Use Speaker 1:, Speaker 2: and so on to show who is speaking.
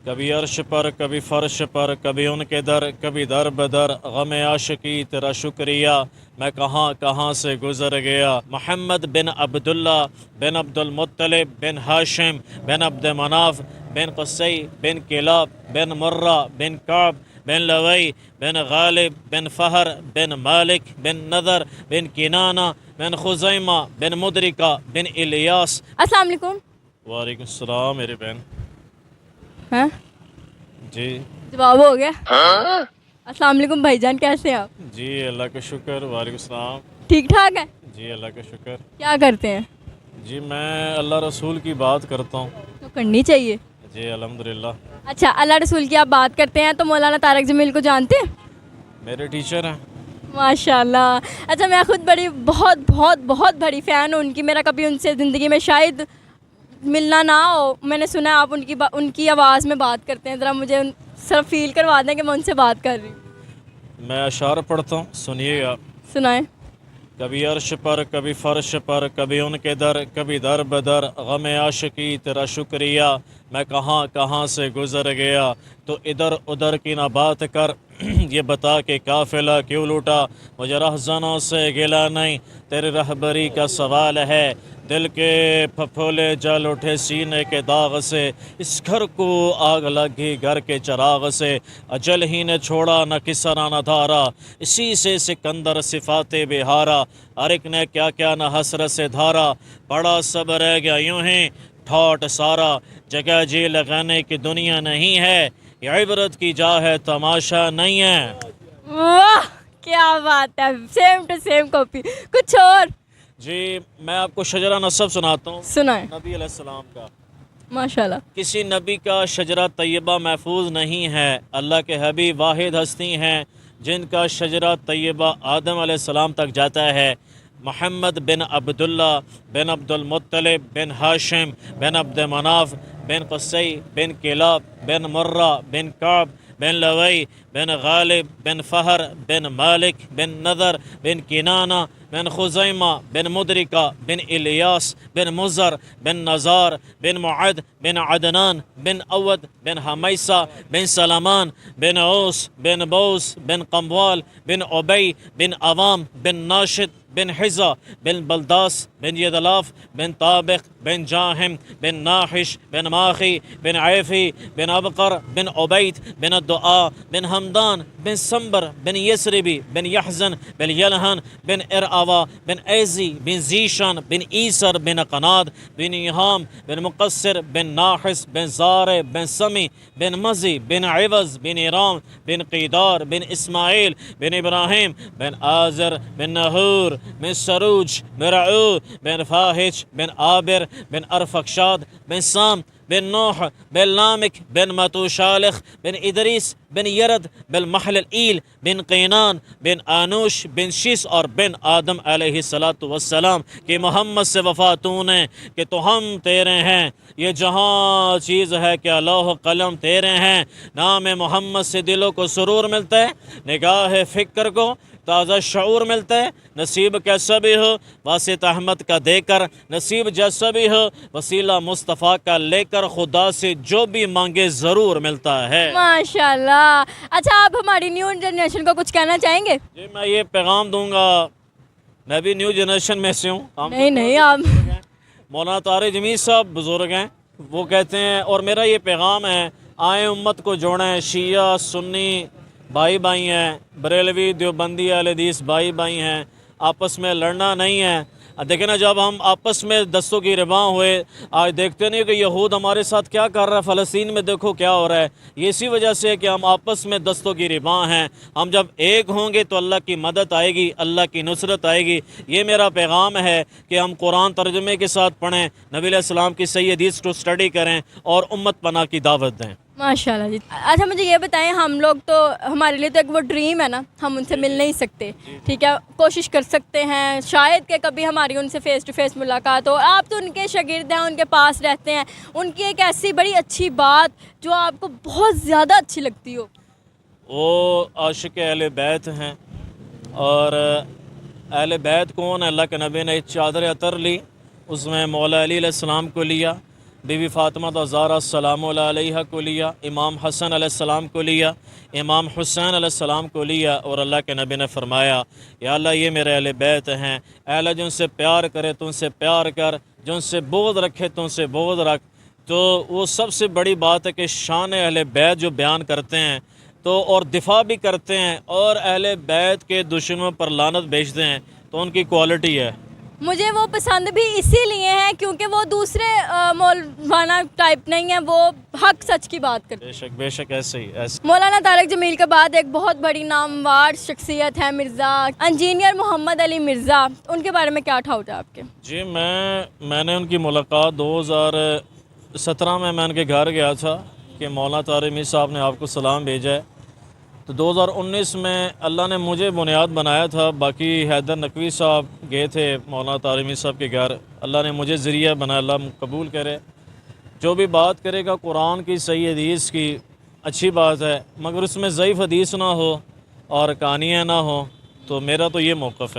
Speaker 1: کبھی عرش پر کبھی فرش پر، کبھی ان کے در کبھی در بدر، غم عاشقی تیرا شکریہ میں کہاں کہاں سے گزر گیا۔ محمد بن عبداللہ بن عبد المطلب بن ہاشم بن عبد مناف بن قصی بن کلاب بن مرہ بن کعب بن لوی بن غالب بن فہر بن مالک بن نذر بن کنانہ بن خزیمہ بن مدرکہ بن الیاس۔
Speaker 2: السلام علیکم۔
Speaker 1: وعلیکم السلام میری بہن۔
Speaker 2: ہاں
Speaker 1: جی
Speaker 2: جواب ہو گیا۔ السلام علیکم بھائی جان، کیسے ہیں آپ؟
Speaker 1: جی اللہ کا شکر۔ وعلیکم السلام۔
Speaker 2: ٹھیک ٹھاک ہے؟
Speaker 1: جی اللہ کا شکر۔
Speaker 2: کیا کرتے ہیں؟
Speaker 1: جی میں اللہ رسول کی بات کرتا ہوں۔
Speaker 2: تو کرنی چاہیے۔
Speaker 1: جی الحمدللہ۔
Speaker 2: اچھا، اللہ رسول کی آپ بات کرتے ہیں تو مولانا طارق جمیل کو جانتے ہیں؟
Speaker 1: میرے ٹیچر ہیں۔
Speaker 2: ماشاء اللہ۔ اچھا، میں خود بہت بہت بہت بڑی فین ہوں ان کی۔ میرا کبھی ان سے زندگی میں شاید ملنا نہ ہو۔ میں نے سنا ہے آپ ان کی آواز میں بات کرتے ہیں، ذرا مجھے صرف فیل کروا دیں کہ میں ان سے بات کر رہی ہوں۔
Speaker 1: میں اشعار پڑھتا ہوں، سنیے گا۔
Speaker 2: سنائیں۔
Speaker 1: کبھی عرش پر کبھی فرش پر، کبھی ان کے در کبھی در بدر، غم عاشقی تیرا شکریہ میں کہاں کہاں سے گزر گیا۔ تو ادھر ادھر کی نہ بات کر، یہ بتا کہ قافلہ کیوں لوٹا، مجھے رہزنوں سے گلا نہیں، تیری رہبری کا سوال ہے۔ دل کے پھپھولے جل اٹھے سینے کے داغ سے، اس گھر کو آگ لگی گھر کے چراغ سے، اجل ہی نے چھوڑا نہ کسرا نہ دھارا، اسی سے سکندر صفات بہارا، ہر ایک نے کیا کیا نہ حسرت سے دھارا، بڑا سب رہ گیا یوں ہی ٹھاٹ سارا، جگہ جی لگانے کی دنیا نہیں ہے، یہ عبرت کی جا ہے تماشا نہیں ہے۔
Speaker 2: واہ کیا بات ہے، سیم ٹو سیم کاپی۔ کچھ اور؟
Speaker 1: جی میں آپ کو شجرہ نصب سناتا ہوں
Speaker 2: سنائیں۔
Speaker 1: نبی علیہ السلام کا۔
Speaker 2: ماشاءاللہ۔
Speaker 1: کسی نبی کا شجرہ طیبہ محفوظ نہیں ہے، اللہ کے حبیب واحد ہستی ہیں جن کا شجرہ طیبہ آدم علیہ السلام تک جاتا ہے۔ محمد بن عبداللہ بن عبد المطلب بن ہاشم بن عبد مناف بن قصی بن کلاب بن مرہ بن کعب بن لوی بن غالب بن فہر بن مالک بن نذر بن کنانہ بن خزیمہ بن مدرکہ بن الیاس بن مزر بن نزار بن معد بن عدنان بن اود بن حمیسہ بن سلمان بن عوس بن بوس بن قموال بن عبی بن عوام بن ناشد بن حزہ بن بلداس بن یدلاف بن طابق بن جاہم بن ناحش بن ماخی بن عیفی بن ابقر بن عبید بن الدعاء بن حمدان بن سمبر بن یسربی بن یحزن بن یلہن بن ارعوا بن ایزی بن زیشان بن ایسر بن قناد بن یہام بن مقصر بن ناحس بن زارع بن سمی بن مزی بن عوض بن ایرام بن قیدار بن اسماعیل بن ابراہیم بن آزر بن نہور بن سروج بن رعو بن فاحش بن عابر بن ارفخشاد بن سام بن نوح بن لامک بن متوشالخ بن ادریس بن یرد بن محلل بن قینان بن آنوش بن شیس اور بن آدم علیہ السلام کہ محمد سے وفاتون ہے کہ تو ہم تیرے ہیں، یہ جہاں چیز ہے کہ لوح قلم تیرے ہیں، نام محمد سے دلوں کو سرور ملتا ہے، نگاہ فکر کو تازہ شعور ملتا ہے، نصیب کیسا بھی ہو واسط احمد کا دے کر، نصیب جیسا بھی ہو وسیلہ مصطفیٰ کا لے کر، خدا سے جو بھی مانگے ضرور ملتا ہے۔
Speaker 2: ماشاءاللہ۔ اچھا، آپ ہماری نیو جنریشن کو کچھ کہنا چاہیں گے؟
Speaker 1: جی میں یہ پیغام دوں گا، میں بھی نیو جنریشن میں سے ہوں۔
Speaker 2: نہیں آپ
Speaker 1: مولانا طارق جمیل صاحب بزرگ ہیں، وہ کہتے ہیں، اور میرا یہ پیغام ہے، آئیں امت کو جوڑیں، شیعہ سنی بھائی بھائی ہیں، بریلوی دیوبندی اہل حدیث بھائی بھائی ہیں، آپس میں لڑنا نہیں ہے۔ دیکھیں نا، جب ہم آپس میں دستوں کی رباں ہوئے، آج دیکھتے نہیں کہ یہود ہمارے ساتھ کیا کر رہا ہے، فلسطین میں دیکھو کیا ہو رہا ہے، یہ اسی وجہ سے کہ ہم آپس میں دستوں کی رباں ہیں۔ ہم جب ایک ہوں گے تو اللہ کی مدد آئے گی، اللہ کی نصرت آئے گی۔ یہ میرا پیغام ہے کہ ہم قرآن ترجمے کے ساتھ پڑھیں، نبی علیہ السلام کی صحیح حدیث کو اسٹڈی کریں اور امت پناہ کی دعوت دیں۔
Speaker 2: ماشاءاللہ جی۔ اچھا مجھے یہ بتائیں، ہم لوگ تو ہمارے لیے تو ایک وہ ڈریم ہے نا، ہم ان سے مل نہیں سکتے، ٹھیک ہے، کوشش کر سکتے ہیں شاید کہ کبھی ہماری ان سے فیس ٹو فیس ملاقات ہو۔ آپ تو ان کے شاگرد ہیں، ان کے پاس رہتے ہیں، ان کی ایک ایسی بڑی اچھی بات جو آپ کو بہت زیادہ اچھی لگتی ہو؟
Speaker 1: وہ عاشق اہل بیت ہیں، اور اہل بیت کون ہے؟ اللہ کے نبی نے چادر عطر لی، اس میں مولا علی علیہ السلام کو لیا، بی بی فاطمہ زہرا سلام اللہ علیہ کو لیا، امام حسن علیہ السلام کو لیا، امام حسین علیہ السلام کو لیا، اور اللہ کے نبی نے فرمایا یا اللہ یہ میرے اہل بیت ہیں، اے اللہ جن سے پیار کرے تو ان سے پیار کر، جن سے بغض رکھے تو ان سے بغض رکھ۔ تو وہ سب سے بڑی بات ہے کہ شان اہل بیت جو بیان کرتے ہیں تو اور دفاع بھی کرتے ہیں اور اہل بیت کے دشمنوں پر لعنت بھیجتے ہیں، تو ان کی کوالٹی ہے۔
Speaker 2: مجھے وہ پسند بھی اسی لیے ہیں کیونکہ وہ دوسرے مولانا ٹائپ نہیں ہیں، وہ حق سچ کی بات کرتے ہیں۔
Speaker 1: بے شک ایسے ہی ایسے۔
Speaker 2: مولانا طارق جمیل کے بعد ایک بہت بڑی نامور شخصیت ہے مرزا انجینئر محمد علی مرزا، ان کے بارے میں کیا ٹھاؤٹ ہے آپ کے؟
Speaker 1: جی میں نے ان کی ملاقات 2017 میں ان کے گھر گیا تھا کہ مولانا طارق جمیل صاحب نے آپ کو سلام بھیجا ہے، تو 2019 میں اللہ نے مجھے بنیاد بنایا تھا، باقی حیدر نقوی صاحب گئے تھے مولانا طارق جمیل صاحب کے گھر، اللہ نے مجھے ذریعہ بنایا، اللہ قبول کرے۔ جو بھی بات کرے گا قرآن کی صحیح حدیث کی اچھی بات ہے، مگر اس میں ضعیف حدیث نہ ہو اور کہانیاں نہ ہوں، تو میرا تو یہ موقف ہے۔